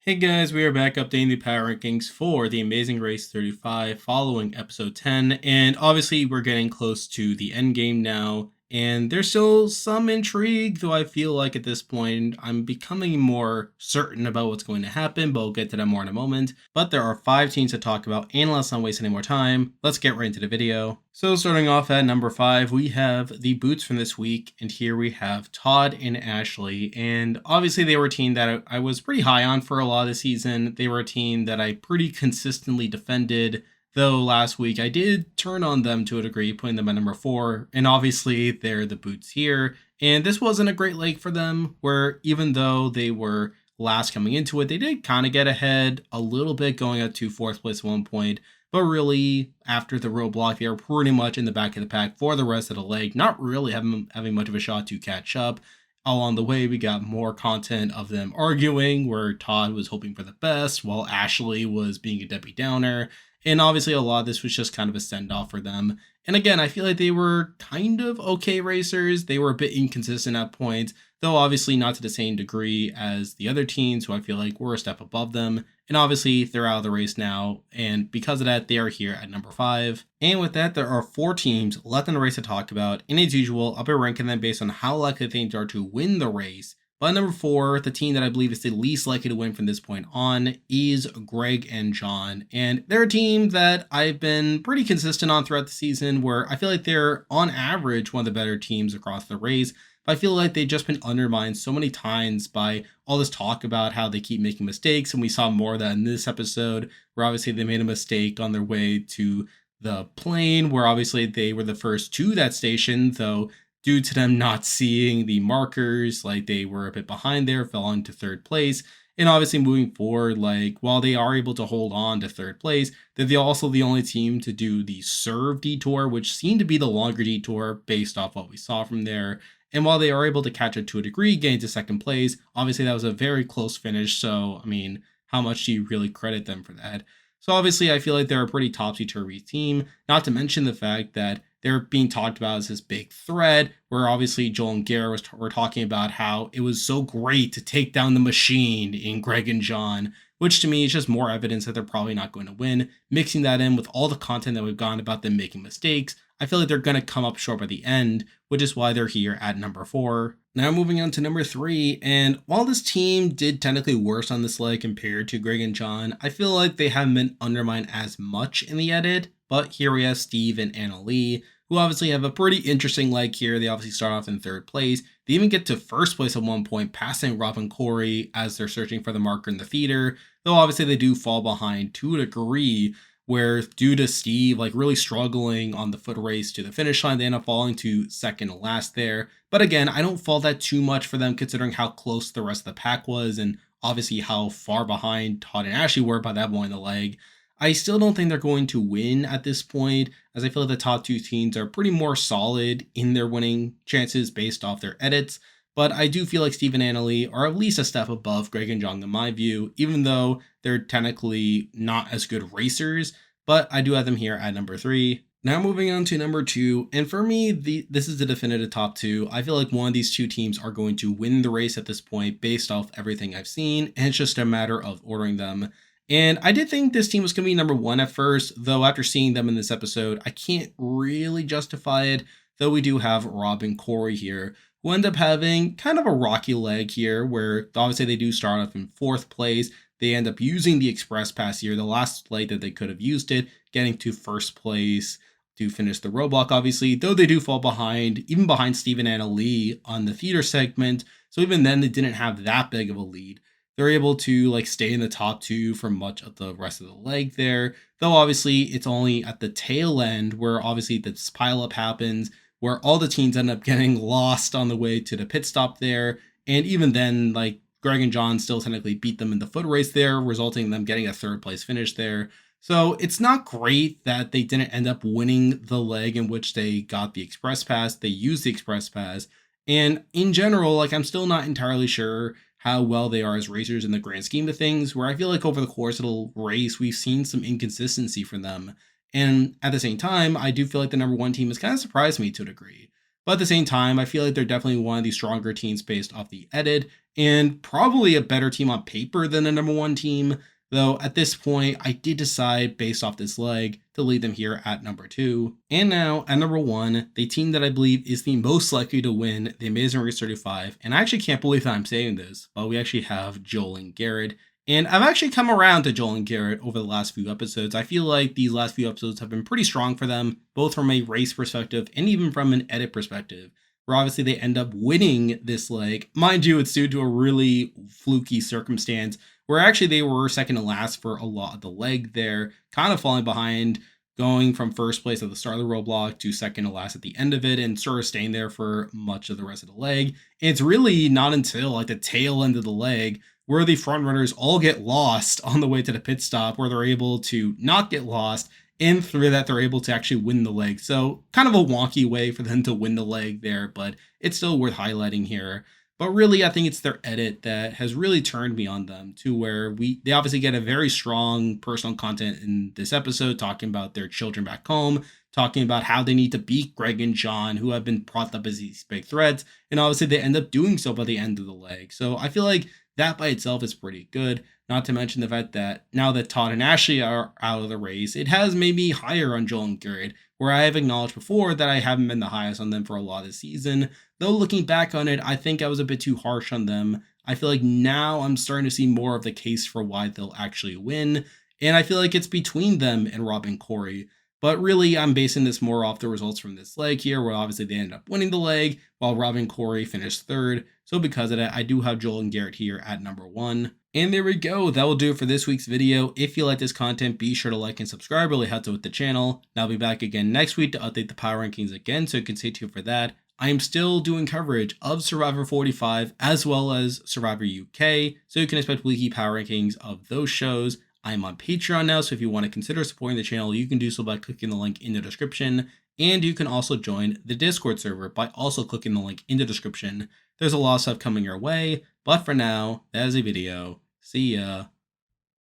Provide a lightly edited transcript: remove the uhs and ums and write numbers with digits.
Hey guys, we are back updating the power rankings for the Amazing Race 35 following episode 10, and obviously we're getting close to the end game now, and there's still some intrigue, though I feel like at this point I'm becoming more certain about what's going to happen, but we'll get to that more in a moment. But there are 5 teams to talk about, and let's not waste any more time, let's get right into the video. So starting off at number 5, we have the boots from this week, and here we have Todd and Ashley, and obviously they were a team that I was pretty high on for a lot of the season. They were a team that I pretty consistently defended, though last week I did turn on them to a degree, putting them at number 4, and obviously they're the boots here, and this wasn't a great leg for them, where even though they were last coming into it, they did kind of get ahead a little bit going up to 4th place at one point. But really, after the roadblock, they were pretty much in the back of the pack for the rest of the leg, not really having much of a shot to catch up. Along the way, we got more content of them arguing, where Todd was hoping for the best, while Ashley was being a Debbie Downer. And obviously, a lot of this was just kind of a send off for them. And again, I feel like they were kind of okay racers. They were a bit inconsistent at points, though obviously not to the same degree as the other teams who I feel like were a step above them. And obviously, they're out of the race now, and because of that, they are here at number 5. And with that, there are 4 teams left in the race to talk about, and as usual, I'll be ranking them based on how likely things are to win the race. But number 4, the team that I believe is the least likely to win from this point on, is Greg and John. And they're a team that I've been pretty consistent on throughout the season, where I feel like they're, on average, one of the better teams across the race. I feel like they've just been undermined so many times by all this talk about how they keep making mistakes. And we saw more of that in this episode, where obviously they made a mistake on their way to the plane, where obviously they were the first to that station, though due to them not seeing the markers, like they were a bit behind there, fell into 3rd place. And obviously moving forward, like while they are able to hold on to 3rd place, they're also the only team to do the serve detour, which seemed to be the longer detour based off what we saw from there. And while they are able to catch it to a degree, getting to 2nd place, obviously that was a very close finish. So, I mean, how much do you really credit them for that? So obviously I feel like they're a pretty topsy-turvy team, not to mention the fact that they're being talked about as this big threat, where obviously Joel and Garrett were talking about how it was so great to take down the machine in Greg and John, which to me is just more evidence that they're probably not going to win. Mixing that in with all the content that we've gotten about them making mistakes, I feel like they're going to come up short by the end, which is why they're here at number 4. Now moving on to number 3, and while this team did technically worse on this leg compared to Greg and John, I feel like they haven't been undermined as much in the edit. But here we have Steve and Anna Lee, who obviously have a pretty interesting leg here. They obviously start off in 3rd place. They even get to 1st place at one point, passing Rob and Cory as they're searching for the marker in the feeder. Though obviously they do fall behind to a degree, where due to Steve like really struggling on the foot race to the finish line, they end up falling to 2nd to last there. But again, I don't fault that too much for them considering how close the rest of the pack was, and obviously how far behind Todd and Ashley were by that point in the leg. I still don't think they're going to win at this point, as I feel like the top 2 teams are pretty more solid in their winning chances based off their edits. But I do feel like Steve and Annalie are at least a step above Greg and John in my view, even though they're technically not as good racers. But I do have them here at number 3. Now moving on to number 2, and for me, this is the definitive top 2. I feel like one of these 2 teams are going to win the race at this point based off everything I've seen, and it's just a matter of ordering them. And I did think this team was going to be number 1 at first, though after seeing them in this episode, I can't really justify it, though we do have Rob and Cory here, who end up having kind of a rocky leg here, where obviously they do start off in 4th place. They end up using the express pass here, the last leg that they could have used it, getting to 1st place to finish the roadblock, obviously, though they do fall behind, even behind Steve and Anna Lee on the feeder segment. So even then, they didn't have that big of a lead. They're able to like stay in the top 2 for much of the rest of the leg there, though obviously it's only at the tail end where obviously this pileup happens, where all the teams end up getting lost on the way to the pit stop there. And even then, like Greg and John still technically beat them in the foot race there, resulting in them getting a 3rd place finish there. So it's not great that they didn't end up winning the leg in which they got the express pass. They used the express pass. And in general, like I'm still not entirely sure how well they are as racers in the grand scheme of things, where I feel like over the course of the race, we've seen some inconsistency from them. And at the same time, I do feel like the number 1 team has kind of surprised me to a degree. But at the same time, I feel like they're definitely one of the stronger teams based off the edit, and probably a better team on paper than the number one team. Though at this point, I did decide based off this leg to leave them here at number 2. And now at number 1, the team that I believe is the most likely to win the Amazing Race 35. And I actually can't believe that I'm saying this, but we actually have Joel and Garrett. And I've actually come around to Joel and Garrett over the last few episodes. I feel like these last few episodes have been pretty strong for them, both from a race perspective and even from an edit perspective, where obviously they end up winning this leg. Mind you, it's due to a really fluky circumstance where actually they were second to last for a lot of the leg there, kind of falling behind, going from first place at the start of the roadblock to second to last at the end of it, and sort of staying there for much of the rest of the leg. And it's really not until like the tail end of the leg where the front runners all get lost on the way to the pit stop, where they're able to not get lost, and through that they're able to actually win the leg. So kind of a wonky way for them to win the leg there, but it's still worth highlighting here. But really, I think it's their edit that has really turned me on them, to where they obviously get a very strong personal content in this episode, talking about their children back home, talking about how they need to beat Greg and John, who have been brought up as these big threats. And obviously they end up doing so by the end of the leg. So I feel like that by itself is pretty good. Not to mention the fact that now that Todd and Ashley are out of the race, it has made me higher on Joel and Garrett, where I have acknowledged before that I haven't been the highest on them for a lot of the season. Though looking back on it, I think I was a bit too harsh on them. I feel like now I'm starting to see more of the case for why they'll actually win. And I feel like it's between them and Rob and Cory. But really, I'm basing this more off the results from this leg here, where obviously they ended up winning the leg, while Rob and Cory finished third. So because of that, I do have Joel and Garrett here at number 1. And there we go. That will do it for this week's video. If you like this content, be sure to like and subscribe. Really helps out with the channel. And I'll be back again next week to update the power rankings again, so you can stay tuned for that. I am still doing coverage of Survivor 45 as well as Survivor UK, so you can expect weekly power rankings of those shows. I am on Patreon now, so if you want to consider supporting the channel, you can do so by clicking the link in the description. And you can also join the Discord server by also clicking the link in the description. There's a lot of stuff coming your way, but for now, that is a video. See ya.